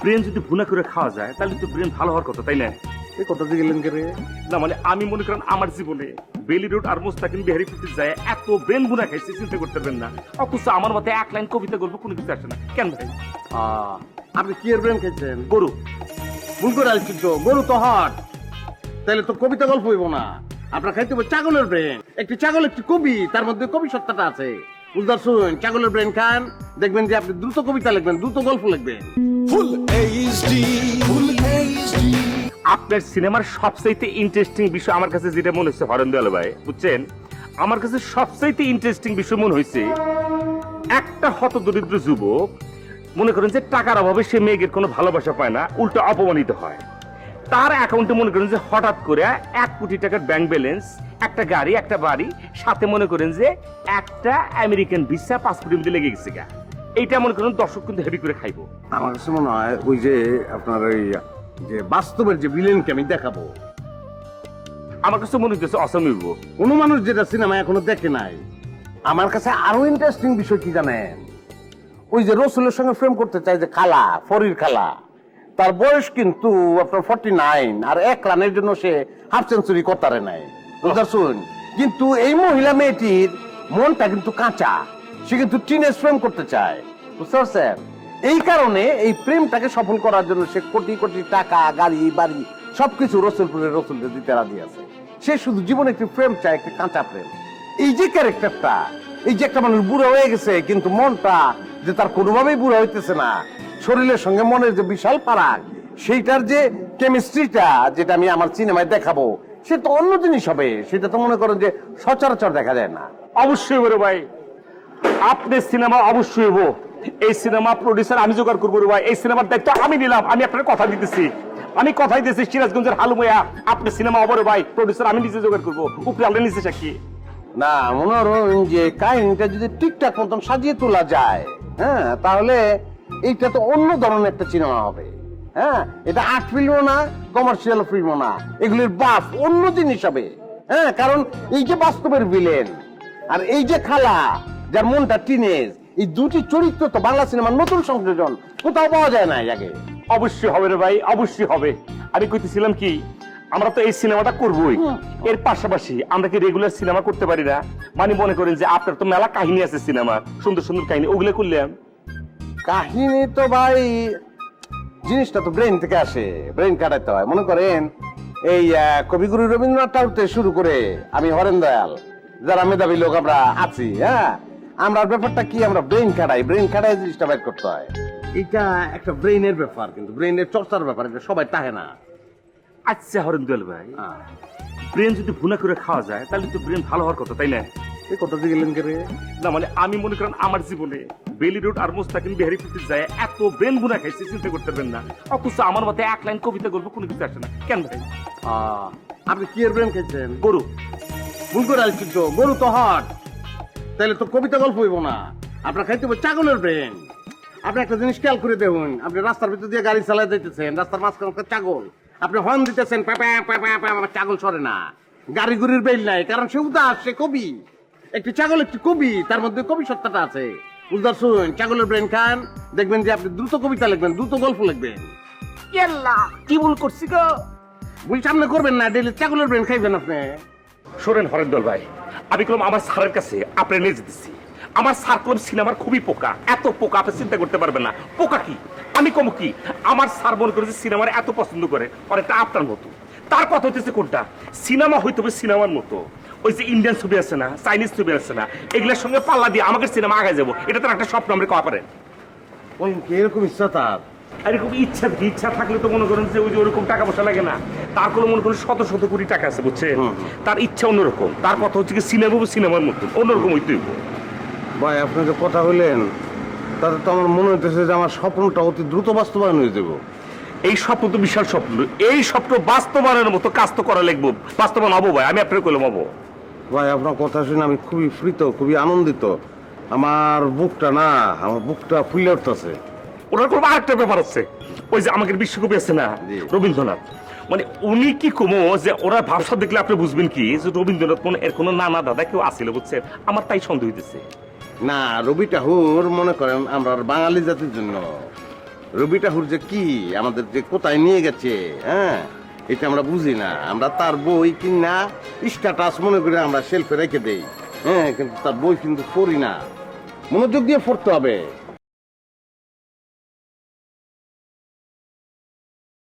Brain যদি ভুনা করে খাওয়া যায় তাহলে তো ব্রেন ভালো হওয়ার কথা, তাই না? এই কথা দিয়ে গেলেন কে রে? না মানে আমি মনে করেন আমার জীবনে বেলি রোড আর মোস্তাকিম বিহারি ফিরতে যায় এত ব্রেন ভুনা খাইছে চিন্তা করতে পারবেন না। অথচ আমার মতে এক লাইন কবিতা গল্প কোনো কিছু আসে না কেন ভাই? আপনি কি এর ব্রেন খাইছেন? গরু। ভুল করে আসছেন তো, গরু তো হট, তাহলে তো কবিতা গল্প হইব না। আপনার খাইতে হবে ছাগলের ব্রেন। একটি ছাগল একটি কবি, তার মধ্যে কবি সত্তাটা আছে, বুঝতে পারছেন? ছাগলের ব্রেন খান, দেখবেন যে আপনি দ্রুত কবিতা লিখবেন, দ্রুত গল্প লিখবেন। Full HD full HD. আপনার সিনেমার সবচাইতে ইন্টারেস্টিং বিষয় আমার কাছে যেটা মনে হচ্ছে হরেন দেওয়াল ভাই, বুঝছেন, আমার কাছে সবচাইতে ইন্টারেস্টিং বিষয় মনে হয়েছে একটা হতদরিদ্র যুবক মনে করেন যে টাকার অভাবে সে মেয়েদের কোনো ভালোবাসা পায় না, উল্টো অপমানিত হয়। তার অ্যাকাউন্টে মনে করেন যে হঠাৎ করে 1 কোটি টাকার ব্যাংক ব্যালেন্স, একটা গাড়ি, একটা বাড়ি, সাথে মনে করেন যে একটা আমেরিকান ভিসা পাসপোর্টের মধ্যে লেগে গেছে গা। এইটা মনে করেন দর্শক কিন্তু হেভি করে খাইবো। আমার কাছে মনে হয় ওই যে আপনার ওই যে বাস্তবের যে ভিলেনকে আমি দেখাবো, আমার কাছে মনে হচ্ছে অসম হইব। কোন মানুষ যেটা সিনেমা এখনো দেখে নাই। আমার কাছে আরো ইন্টারেস্টিং বিষয় কি জানেন? ওই যে রসুলের সঙ্গে প্রেম করতে চাই যে খালা, ফরির খালা, তার বয়স কিন্তু আপনার 49, আর 1 রানের জন্য সে হাফ সেঞ্চুরি করতে নাই, বুঝতে? কিন্তু এই মহিলা মেয়েটির মনটা কিন্তু কাঁচা, সে কিন্তু টিনেজ প্রেম করতে চায়, বুঝতে পারছেন? এই কারণে এই প্রেমটাকে সফল করার জন্য সে কোটি কোটি টাকা, গাড়ি বাড়ি সবকিছু রসুলকে দিতে রাজি আছে। সে শুধু জীবনে একটি প্রেম চায়, একটি কাঁচা প্রেম। এই যে ক্যারেক্টারটা, এই যে একটা মানুষ বুড়া হয়ে গেছে কিন্তু মনটা যে তার কোনোভাবেই বুড়া হইতেছে না, শরীরের সঙ্গে মনের যে বিশাল ফারাক, সেইটার যে কেমিস্ট্রিটা যেটা আমি আমার সিনেমায় দেখাবো, সে তো অন্য জিনিস হবে। সেটা তো মনে করেন যে সচরাচর দেখা যায় না। অবশ্যই বড় ভাই, আপনি সিনেমা অবশ্যই হবো। এই সিনেমা প্রডিউসার আমি জোগাড় করবো রে ভাই। এই সিনেমার দায়িত্ব আমি নিলাম, আমি আপনার কথা দিতেছি, আমি কথাই দিতেছি। সিরাজগঞ্জের হালুমিয়া আপনি সিনেমা হবো রে ভাই, প্রডিউসার আমি নিজে জোগাড় করবো। উপরে আল্লাহ নিচে সাক্ষী। না, মনে হয় যে কাহিনীটা যদি ঠিকঠাক মতন সাজিয়ে তোলা যায়, হ্যাঁ, তাহলে এইটা তো অন্য ধরনের একটা সিনেমা হবে। হ্যাঁ, এটা আর্ট ফিল্মও না, কমার্শিয়াল ফিল্মও না, এগুলির বাপ অন্য জিনিস হবে। হ্যাঁ, কারণ এই যে বাস্তবের ভিলেন আর এই যে খালা যার মনটা টিনেজ, এই দুটি চরিত্র তো বাংলা সিনেমার নতুন সংযোজন, কোথাও পাওয়া যায় না আগে। অবশ্যই হবে রে ভাই, অবশ্যই হবে। আমি কইতেছিলাম কি, আমরা তো এই সিনেমাটা করবোই, এর পাশাপাশি আমরা কি রেগুলার সিনেমা করতে পারি না? মানে মনে করেন যে আপনার তো মেলা কাহিনী আছে সিনেমার, সুন্দর সুন্দর কাহিনী, ওগুলো করলাম। কাহিনী তো ভাই জিনিসটা তো ব্রেন থেকে আসে, ব্রেন কাটাতে হয়। মনে করেন এই কবিগুরু রবীন্দ্রনাথ ঠাকুর থেকে শুরু করে আমি হরেন দয়াল, যারা মেধাবী লোক আমরা আছি, হ্যাঁ, আমরা ব্যাপারটা কি, আমরা ব্রেন কাটাই, ব্রেন কাটাই জিনিসটা বের করতে হয়। এটা একটা ব্রেনের ব্যাপার, কিন্তু ব্রেনের চর্চার ব্যাপার, এটা সবাই তাহে না। আচ্ছা হরেন্দুয়াল ভাই, ব্রেন যদি ভুনা করে খাওয়া যায় তাহলে তো ব্রেন ভালো হওয়ার কথা, তাই না? এই কথা দিয়ে গেলেন কে রে? না মানে আমি মনে করেন আমার জীবনে বেলি রোড আর মোস্তাকিম বিহারি ফিরতে যায় এত ব্রেন ভুনা খাইছে চিন্তা করতে পারবেন না। অথচ আমার মতে এক লাইন কবিতা গল্প কোনো কিছু আসে না কেন ভাই? আপনি কি এর ব্রেন খাইছেন? গরু। ভুল করে আসছেন তো, গরু তো হট, তাহলে তো কবিতা গল্প হইব না। আপনার খাইতে হবে ছাগলের ব্রেন। আপনি একটা জিনিস খেয়াল করে দেখুন, আপনি রাস্তার ভিতর দিয়ে গাড়ি চালায় যাইতেছেন, রাস্তার মাঝখানে একটা ছাগল, আপনি হর্ন দিতেছেন, ছাগল সরে না, গাড়ি গুড়ির বেল নাই, কারণ সে উদাস, সে কবি। একটি ছাগল একটি কবি, তার মধ্যে কবি সত্তাটা আছে, বুঝতে পারছেন? ছাগলের ব্রেন খান, দেখবেন যে আপনি দ্রুত কবিতা লিখবেন, দ্রুত গল্প লিখবেন। কি ভুল করছি গো? ভুল সামনে করবেন না, ডেলি ছাগলের ব্রেন খাইবেন আপনি। শোনেন হরেন্দুয়াল ভাই, আমি কলম আমার স্যারের কাছে আপনি নিয়ে যেতেছি। আমার স্যার কলম সিনেমার খুবই পোকা, এত পোকা আপনি চিন্তা করতে পারবেন না। পোকা কি আমি কম কি, আমার স্যার মনে করে যে সিনেমার এত পছন্দ করে, অনেকটা আপনার মতো। তার কথা হইতেছে কোনটা, সিনেমা হইতে হবে সিনেমার মতো। ওই যে ইন্ডিয়ান ছবি আছে না, চাইনিজ ছবি আছে না, এগুলোর সঙ্গে পাল্লা দিয়ে আমাকে সিনেমা আগায় যাবো, এটা তো একটা স্বপ্ন আমরা কওয়া পারেন। এরকম ইচ্ছা তার? এরকম ইচ্ছা থাকলে তো মনে করেন যে ওই যে ওরকম টাকা পয়সা লাগে না। তার কোনো মনে করেন শত শত কোটি টাকা আছে, বুঝছেন? তার ইচ্ছা অন্যরকম, তার কথা হচ্ছে কি সিনেমার মতো অন্যরকম হইতেই। ভাই, আপনি যে কথা হইলেন তাতে তো আমার মনে হইতেছে যে আমার স্বপ্নটা অতি দ্রুত বাস্তবায়ন হয়ে যাব। এই স্বপ্ন তো বিশাল স্বপ্ন, এই স্বপ্ন বাস্তবায়নের মতো কাজ তো করা লাগবে। বাস্তবায়ন হবো ভাই, আমি আপনার কইলাম হবো। ভাই, আপনার কথা শুনে আমি খুবই প্রীত, খুবই আনন্দিত। আমার বুকটা ফুলে উঠতেছে। ওনার কোনো আরেকটা ব্যাপার আছে, ওই যে আমাদের বিশ্বকবি আছে না রবীন্দ্রনাথ, মানে উনি কি কমো যে ওরা ভাষা দেখলে আপনি বুঝবেন কি যে রবীন্দ্রনাথ মনে এর কোনো নানা দাদা কেউ আসিল, বুঝছেন? আমার তাই সন্দেহ হইতেছে। না, রবি ঠাকুর মনে করেন আমরা বাঙালি জাতির জন্য রবি ঠাকুর যে কি আমাদের যে কোথায় নিয়ে গেছে, হ্যাঁ, এটা আমরা বুঝি না। আমরা তার বই কিনা স্ট্যাটাস মনে করে আমরা শেলফে রেখে দেই, হ্যাঁ, কিন্তু তার বই কিন্তু পড়ি না। মনোযোগ দিয়ে পড়তে হবে।